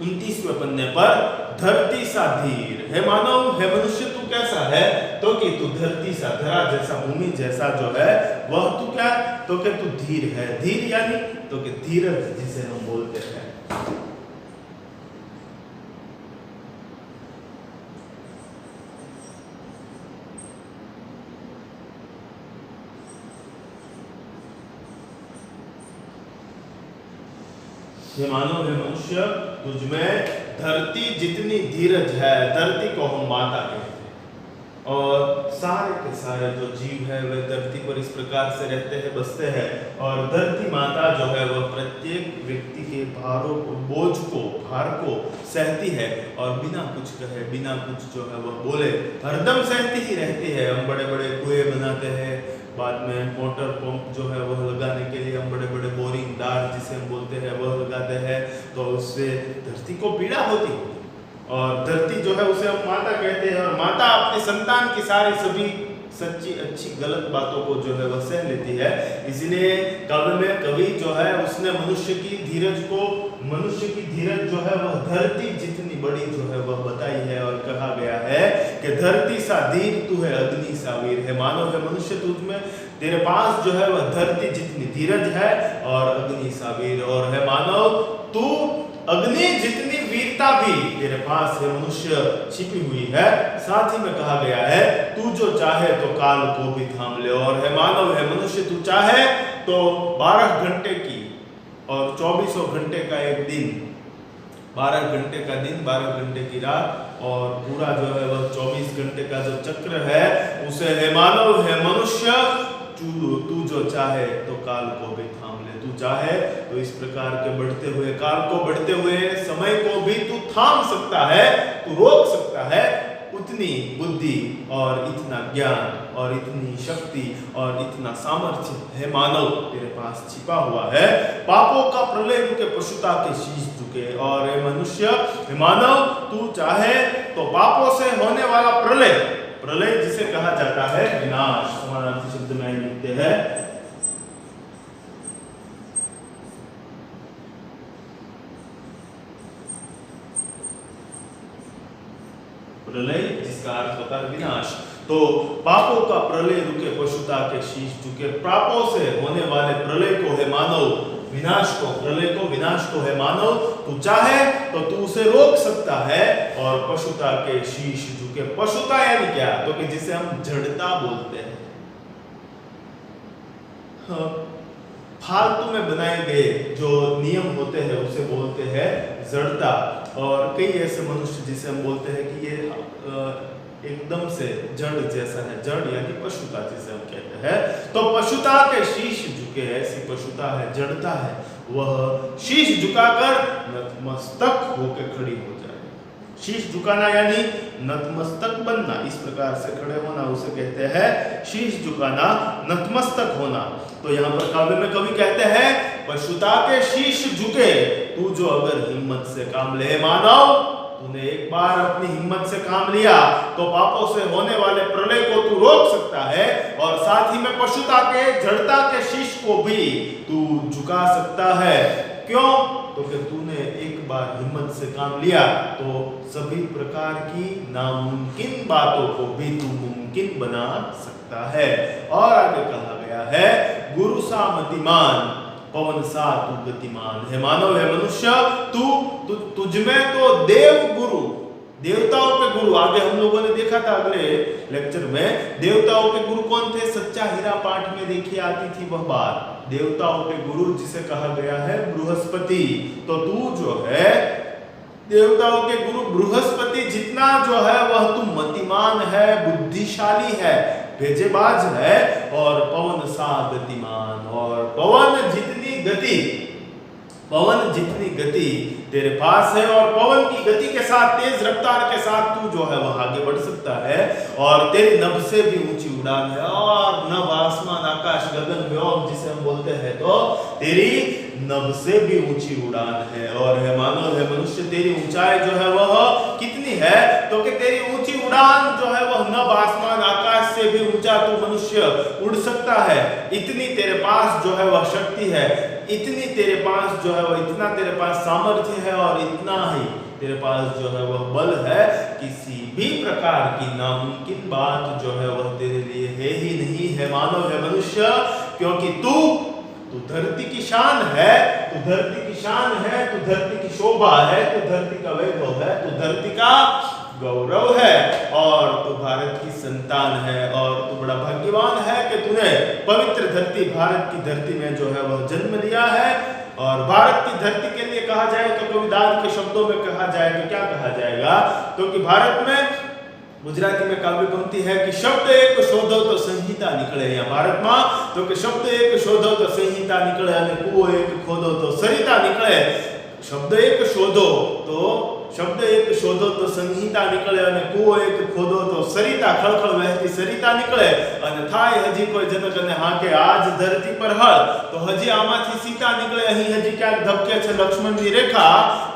29वें पन्ने पर, धरती सा धीर, है मानव, है मनुष्य, तू कैसा है? तो कि तू धरती सा, धरा जैसा, भूमि जैसा जो है वह तू क्या? तो कि तू धीर है। धीर यानी तो कि धीरज जिसे हम बोलते हैं। हे मानव, है मनुष्य, तुझमें धरती जितनी धीरज है, धरती को हम माता कहते हैं और सारे के सारे जो जीव है वे धरती पर इस प्रकार से रहते हैं, बसते हैं और धरती माता जो है वह प्रत्येक व्यक्ति के भारों को, बोझ को, भार को सहती है और बिना कुछ कहे, बिना कुछ जो है वह बोले हरदम सहती ही रहती है। हम बड़े बड़े कुएं बनाते हैं, बाद में मोटर पंप जो है वह लगाने के लिए हम बड़े बड़े बोरिंग दार जिसे हम बोलते हैं वह लगाते हैं, तो उससे धरती को पीड़ा होती है और धरती जो है उसे हम माता कहते हैं और माता अपने संतान की सारी सभी सच्ची अच्छी गलत बातों को जो है वह सह लेती है। इसलिए काव्य में कवि जो है उसने मनुष्य की धीरज को, मनुष्य की धीरज जो है वह धरती जितनी बड़ी जो है वह बताई है और कहा गया है कि धरती सा धीर तू है, अग्नि सा वीर, है मानव, है मनुष्य, तुझ में, तेरे पास जो है वह धरती जितनी धीरज है और अग्नि सा वीर, और है मानव तू अग्नि जितनी वीरता भी तेरे पास है मनुष्य छिपी हुई है। साथ ही में कहा गया है तू जो चाहे तो काल को भी थाम ले, और है मानव, है मनुष्य, तू चाहे तो 12 घंटे की और 24 घंटे का एक दिन, 12 घंटे का दिन, 12 घंटे की रात और पूरा जो है वह 24 घंटे का जो चक्र है उसे है मानव, है मनुष्य, तू जो चाहे तो काल को भी थाम ले। तू चाहे तो इस प्रकार के बढ़ते हुए काल को, बढ़ते हुए समय को भी तू थाम सकता है, तू रोक सकता है। उतनी बुद्धि और इतना ज्ञान और इतनी शक्ति और इतना सामर्थ्य है मानव तेरे पास छिपा हुआ है। पापों का प्रलय रुके, पशुता के शीश झुके, और हे मनुष्य, हे मानव, तू चाहे तो पापों से होने वाला प्रलय, प्रलय जिसे कहा जाता है विनाश, समानार्थी शब्द में लिखते हैं प्रलय, जिसका अर्थ होता है विनाश। तो पापों का प्रलय रुके, पशुता के शीश झुके। पापों से होने वाले प्रलय को है मानव विनाश को, प्रलय को विनाश को है मानव, तू चाहे तो तू उसे रोक सकता है। और पशुता के शीश झुके, पशुता यानी क्या, तो कि जिसे हम जड़ता बोलते हैं। फालतू में बनाए गए जो नियम होते हैं उसे बोलते हैं जड़ता। और कई ऐसे मनुष्य जिसे हम बोलते हैं कि ये एकदम से जड़ जैसा है, जड़ यानी पशुता जिसे हम कहते हैं। तो पशुता के शीश झुके, ऐसी पशुता है, जड़ता है, वह शीश झुकाकर नतमस्तक होकर खड़ी हो जाए। शीश झुकाना यानी नतमस्तक बनना, इस प्रकार से खड़े होना उसे कहते हैं शीश झुकाना, नतमस्तक होना। तो यहाँ पर काव्य में कवि कहते हैं पशुता के शीश झुके, तू जो अगर हिम्मत से काम ले मानव, तूने एक बार अपनी हिम्मत से काम लिया तो पापों से होने वाले प्रलय को तू रोक सकता है। और साथ ही में पशुता के, जड़ता के शीश को भी तू झुका सकता है। क्यों, तो कि तूने एक बार हिम्मत से काम लिया तो सभी प्रकार की नामुमकिन बातों को भी तू मुमकिन बना सकता है। और आगे कहा गया है गुरु सा मतिमान, पवन सा तू गतिमान है। मानव है मनुष्य, तू तुझमें तो देव गुरु, देवताओं के गुरु, आगे हम लोगों ने देखा था अगले लेक्चर में, देवताओं के गुरु कौन थे, सच्चा हीरा पाठ में देखी आती थी वह बात, देवताओं के गुरु जिसे कहा गया है बृहस्पति। तो तू जो है देवताओं के गुरु बृहस्पति जितना जो है वह तू मतिमान है, बुद्धिशाली है, भेजेबाज है। और पवन सा गतिमान, और पवन जितनी गति, पवन जितनी गति तेरे पास है, और पवन की गति के साथ, तेज रफ्तार के साथ तू जो है वह आगे बढ़ सकता है। और तेरी नभ से भी ऊंची उड़ान है, और नभ आसमान आकाश गगन व्योम जिसे हम बोलते हैं, तो तेरी नभ से भी ऊंची उड़ान है। और है मानव है मनुष्य, तेरी ऊंचाई जो है वह कितनी है, तो कि तेरी ऊंची उड़ान जो है वह नभ आसमान आकाश से भी ऊंचा तू मनुष्य उड़ सकता है। इतनी तेरे पास जो है वह शक्ति है, इतनी तेरे पास जो है वह, इतना तेरे पास सामर्थ्य है, और इतना ही तेरे पास जो है वह बल है, किसी भी प्रकार की नामुमकिन बात जो है वह तेरे लिए है ही नहीं है। मानव है मनुष्य, क्योंकि तू धरती की शान है, तू धरती की शान है, तू धरती की शोभा है, तू धरती का वैभव है, तू धरती का गौरव है, और तू भारत की संतान है। और तू बड़ा भाग्यवान है कि तूने पवित्र धरती, भारत की धरती में जो है वह जन्म लिया है। और भारत की धरती के लिए कहा जाए तो कविदाद के शब्दों में कहा जाए तो क्या कहा जाएगा, क्योंकि भारत में गुजराती में काव्य पंक्ति है कि शब्द एक शोधो तो संहिता निकले। या भारत में तो कि शब्द एक शोधो तो संहिता निकले, અને કૂવો એક ખોદો તો સરિતા निकले। शब्द एक शोधो तो, शब्द एक शोधो तो संहिता निकले, અને કૂવો एक खोदो तो सरिता, खळखळ वહેતી सरिता निकले। અને થાય હજી કોઈ જનક અને હાકે આજ ધરતી પર હળ, તો હજી આમાંથી સીતા निकले। અહીં હજી ક્યાંક ધબકે છે લક્ષ્મણની રેખા,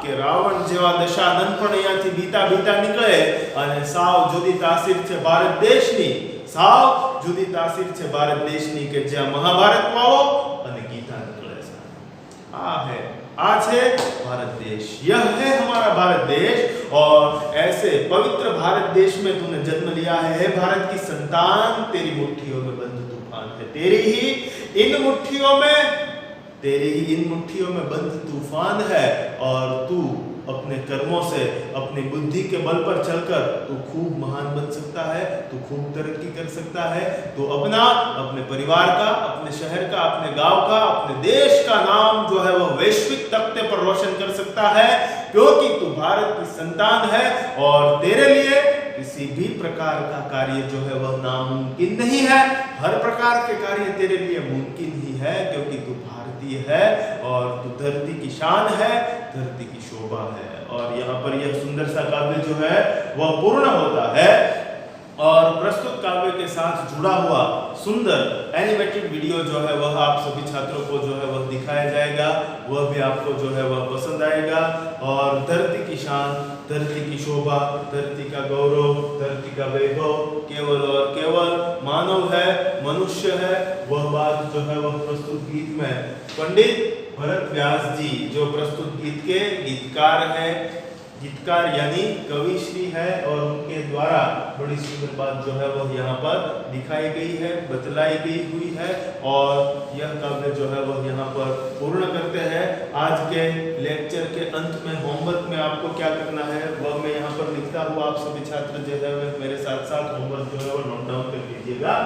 કે રાવણ જેવા દશાનંદ પણ અહીંયાથી બીતા બીતા નીકળે। અને સાવ જુદી તાસીર છે ભારત દેશની, સાવ જુદી તાસીર છે ભારત દેશની, કે જ્યાં મહાભારત પાવો અને ગીતા નીકળે છે। આ है, आज है भारत देश, यह है हमारा भारत देश। और ऐसे पवित्र भारत देश में तूने जन्म लिया है। भारत की संतान, तेरी मुट्ठियों में बंद तूफान है, तेरी ही इन मुट्ठियों में, तेरी ही इन मुट्ठियों में बंद तूफान है। और तू अपने कर्मों से, अपनी बुद्धि के बल पर चलकर तू खूब महान बन सकता है, तू खूब तरक्की कर सकता है। तू अपना, अपने परिवार का, अपने शहर का, अपने गांव का, अपने देश का नाम जो है वह वैश्विक तख्ते पर रोशन कर सकता है, क्योंकि तू भारत की संतान है। और तेरे लिए किसी भी प्रकार का कार्य जो है वह नामुमकिन नहीं है, हर प्रकार के कार्य तेरे लिए मुमकिन ही है, क्योंकि तू भारतीय है और तू धरती की शान है, धरती की शोभा है। और यहाँ पर यह सुंदर सा काव्य जो है वह पूर्ण होता है। और प्रस्तुत काव्य के साथ जुड़ा हुआ सुंदर एनिमेटेड वीडियो जो है वह आप सभी छात्रों को जो है वह दिखाया जाएगा, वह भी आपको जो है वह पसंद आएगा। और धरती की शान, धरती की शोभा, धरती का गौरव, धरती का वैभव केवल और केवल मानव है, मनुष्य है, वह बात जो है वह प्रस्तुत गीत में पंडित भरत व्यास जी जो प्रस्तुत गीत के गीतकार हैं, गीतकार गीतकार यानी कविश्री है और उनके द्वारा बड़ी सुंदर बात जो है वह यहाँ पर दिखाई गई है, बतलाई गई हुई है और यह काव्य जो है वह यहाँ पर पूर्ण करते हैं। आज के लेक्चर के अंत में होमवर्क में आपको क्या करना है वह मैं यहाँ पर लिखता हुआ आप सभी छात्र जो है वह मेरे साथ साथ होमवर्क जो है वह नोट डाउन कर लीजिएगा।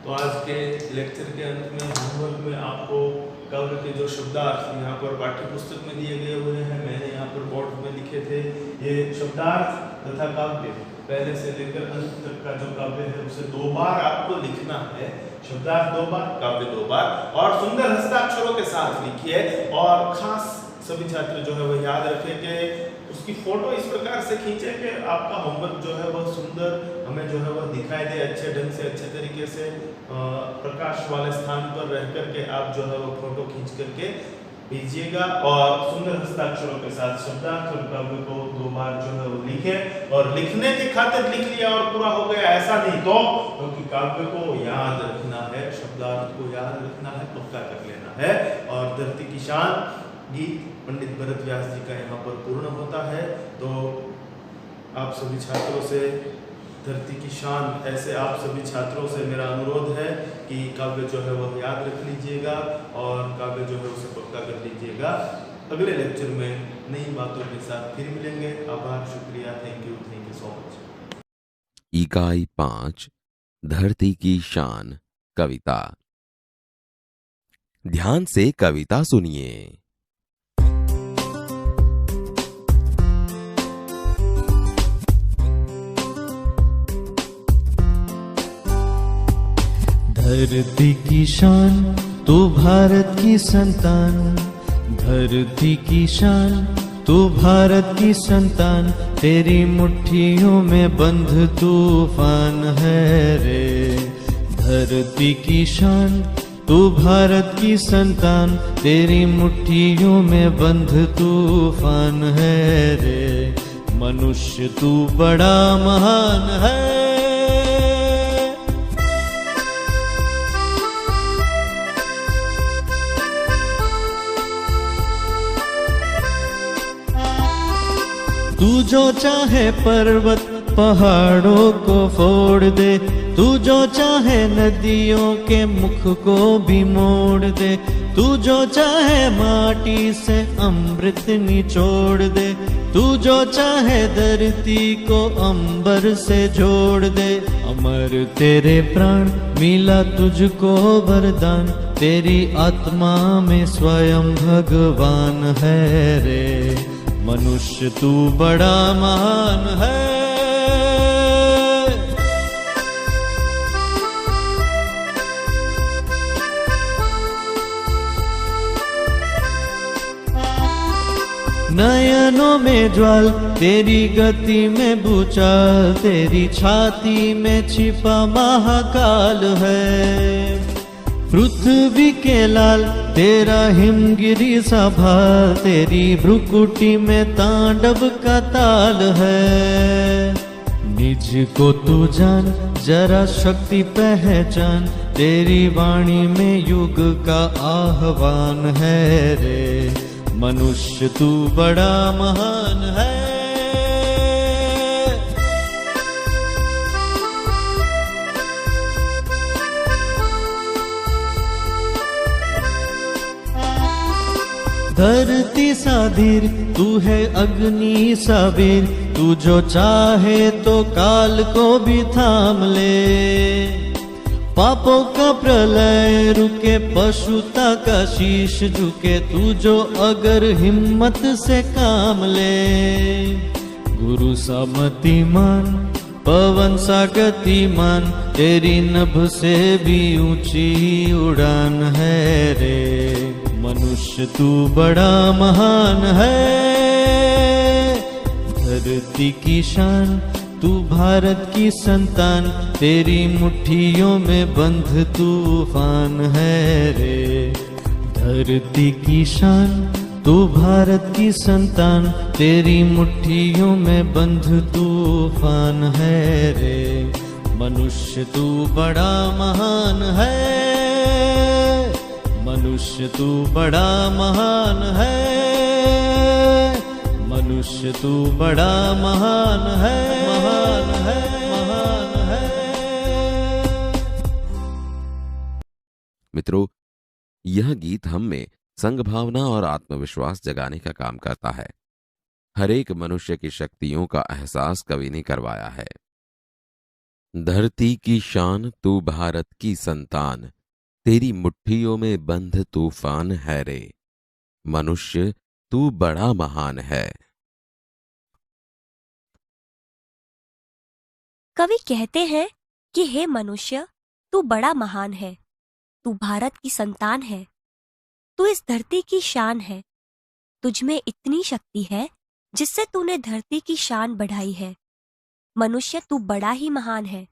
तो आज के लेक्चर के अंत में होमवर्क में आपको काव्य के जो शब्दार्थ यहाँ पर पाठ्य पुस्तक में दिए गए हुए हैं, मैंने यहाँ पर बोर्ड में लिखे थे। ये शब्दार्थ तथा काव्य पहले से लेकर अंत तक का जो काव्य है उसे 2 बार आपको लिखना है। शब्दार्थ 2 बार, काव्य 2 बार और सुंदर हस्ताक्षरों के साथ लिखिए। और खास सभी छात्र जो है वो याद रखें कि उसकी फोटो इस प्रकार से खींचे कि आपका होमवर्क जो है वह सुंदर हमें जो है वह दिखाई दे, अच्छे ढंग से अच्छे तरीके से प्रकाश वाले स्थान पर रह करके आप जो है वो फोटो खींच करके भेजिएगा। और सुंदर हस्ताक्षरों के साथ शब्दार्थ और काव्य को 2 बार जो है वो लिखें। और लिखने की खातिर लिख लिया और पूरा हो गया ऐसा नहीं, तो क्योंकि काव्य को याद रखना है, शब्दार्थ को याद रखना है, पक्का कर लेना है। और धरती की शान गीत पंडित भरत व्यास जी का यहाँ पर पूर्ण होता है। तो आप सभी छात्रों से धरती की शान, ऐसे आप सभी छात्रों से मेरा अनुरोध है कि काव्य जो है वह याद रख लीजिएगा और काव्य जो है उसे पक्का कर लीजिएगा। अगले लेक्चर में नई बातों के साथ फिर मिलेंगे। आभार, शुक्रिया, थैंक यू सो मच। इकाई 5 धरती की शान कविता। ध्यान से कविता सुनिए। धरती की शान तू भारत की संतान, धरती की शान तू भारत की संतान, तेरी मुट्ठियों में बंध तूफान है रे। धरती की शान तू भारत की संतान, तेरी मुट्ठियों में बंध तूफान है रे। मनुष्य तू बड़ा महान है, तू जो चाहे पर्वत पहाड़ों को फोड़ दे, तू जो चाहे नदियों के मुख को भी मोड़ दे, तू जो चाहे माटी से अमृत निचोड़ दे, तू जो चाहे धरती को अंबर से जोड़ दे। अमर तेरे प्राण मिला तुझको वरदान, तेरी आत्मा में स्वयं भगवान है रे। मनुष्य तू बड़ा महान है, नयनों में ज्वाल तेरी गति में भूचाल, तेरी छाती में छिपा महाकाल है। पृथ्वी के लाल तेरा हिमगिरी सा भाल, तेरी भ्रुकुटी में तांडव का ताल है। निज को तू जान, जरा शक्ति पहचान, तेरी वाणी में युग का आह्वान है रे। मनुष्य तू बड़ा महान है। धरती सा धीर, तू है अग्नि सा वीर, तू जो चाहे तो काल को भी थाम ले। पापों का प्रलय रुके, पशुता का शीश झुके, तू जो अगर हिम्मत से काम ले। गुरु सा मतिमान, पवन सा गतिमान, तेरी नभ से भी ऊंची उड़ान है रे। मनुष्य तू बड़ा महान है। धरती की शान, तू भारत की संतान, तेरी मुट्ठियों में बंध तूफान है रे। धरती की शान, तू भारत की संतान, तेरी मुट्ठियों में बंध तूफान है रे। मनुष्य तू बड़ा महान है। मनुष्य तू बड़ा महान है। मनुष्य तू बड़ा महान है, महान है, महान है। मित्रों, यह गीत हम में संग भावना और आत्मविश्वास जगाने का काम करता है। हर एक मनुष्य की शक्तियों का एहसास कवि ने करवाया है। धरती की शान, तू भारत की संतान, तेरी मुट्ठियों में बंध तूफान है रे। मनुष्य तू बड़ा महान है। कवि कहते हैं कि हे मनुष्य, तू बड़ा महान है, तू भारत की संतान है, तू इस धरती की शान है, तुझ में इतनी शक्ति है जिससे तूने धरती की शान बढ़ाई है। मनुष्य तू बड़ा ही महान है।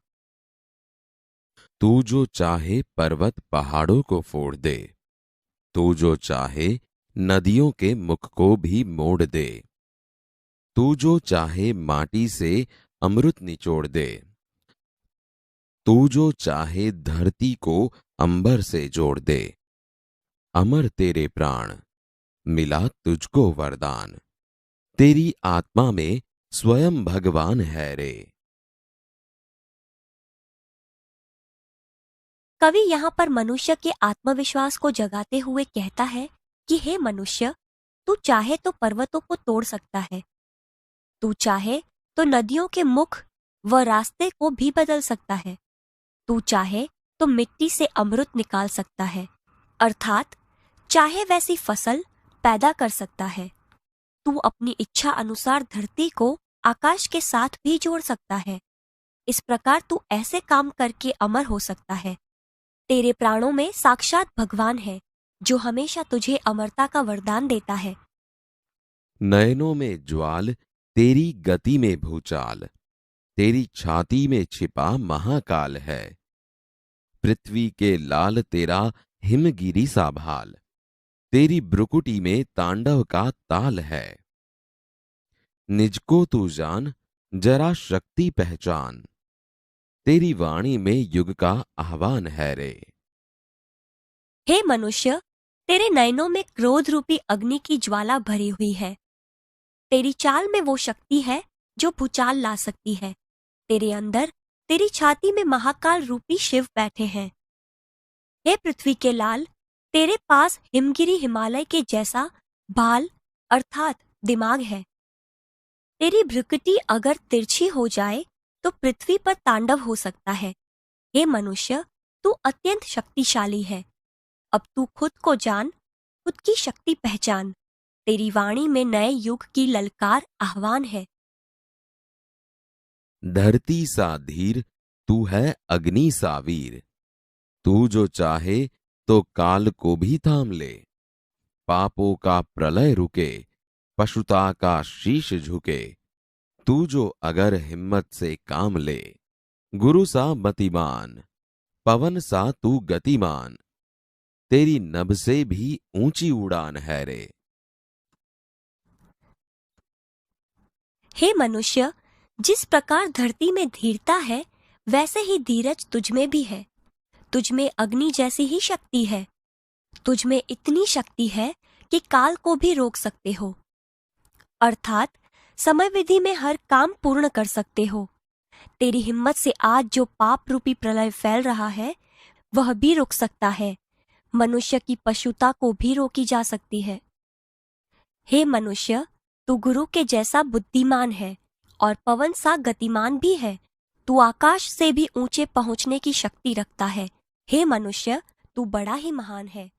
तू जो चाहे पर्वत पहाड़ों को फोड़ दे, तू जो चाहे नदियों के मुख को भी मोड़ दे, तू जो चाहे माटी से अमृत निचोड़ दे, तू जो चाहे धरती को अंबर से जोड़ दे। अमर तेरे प्राण, मिला तुझको वरदान, तेरी आत्मा में स्वयं भगवान है रे। कवि यहाँ पर मनुष्य के आत्मविश्वास को जगाते हुए कहता है कि हे मनुष्य, तू चाहे तो पर्वतों को तोड़ सकता है, तू चाहे तो नदियों के मुख व रास्ते को भी बदल सकता है, तू चाहे तो मिट्टी से अमृत निकाल सकता है, अर्थात चाहे वैसी फसल पैदा कर सकता है। तू अपनी इच्छा अनुसार धरती को आकाश के साथ भी जोड़ सकता है। इस प्रकार तू ऐसे काम करके अमर हो सकता है। तेरे प्राणों में साक्षात भगवान है जो हमेशा तुझे अमरता का वरदान देता है। नयनों में ज्वाल, तेरी गति में भूचाल, तेरी छाती में छिपा महाकाल है। पृथ्वी के लाल तेरा हिमगिरी सा भाल, तेरी ब्रुकुटी में तांडव का ताल है। निज को तू जान, जरा शक्ति पहचान, तेरी वाणी में युग का आह्वान है रे। हे मनुष्य, तेरे नयनों में क्रोध रूपी अग्नि की ज्वाला भरी हुई है। तेरी चाल में वो शक्ति है जो भूचाल ला सकती है। तेरे अंदर, तेरी छाती में महाकाल रूपी शिव बैठे हैं। हे पृथ्वी के लाल, तेरे पास हिमगिरी हिमालय के जैसा भाल अर्थात दिमाग है। तेरी भ्रुकुटी अगर तिरछी हो जाए तो पृथ्वी पर तांडव हो सकता है। हे मनुष्य, तू अत्यंत शक्तिशाली है। अब तू खुद को जान, खुद की शक्ति पहचान। तेरी वाणी में नए युग की ललकार आह्वान है। धरती सा धीर, तू है अग्नि सा वीर, तू जो चाहे तो काल को भी थाम ले। पापों का प्रलय रुके, पशुता का शीश झुके, तू जो अगर हिम्मत से काम ले। गुरु सा मतिमान, पवन सा तू गतिमान, तेरी नभ से भी ऊंची उड़ान है रे। हे मनुष्य, जिस प्रकार धरती में धीरता है, वैसे ही धीरज तुझ में भी है। तुझ में अग्नि जैसी ही शक्ति है। तुझ में इतनी शक्ति है कि काल को भी रोक सकते हो, अर्थात समय विधि में हर काम पूर्ण कर सकते हो। तेरी हिम्मत से आज जो पाप रूपी प्रलय फैल रहा है, वह भी रुक सकता है। मनुष्य की पशुता को भी रोकी जा सकती है। हे मनुष्य, तू गुरु के जैसा बुद्धिमान है और पवन सा गतिमान भी है। तू आकाश से भी ऊंचे पहुंचने की शक्ति रखता है। हे मनुष्य, तू बड़ा ही महान है।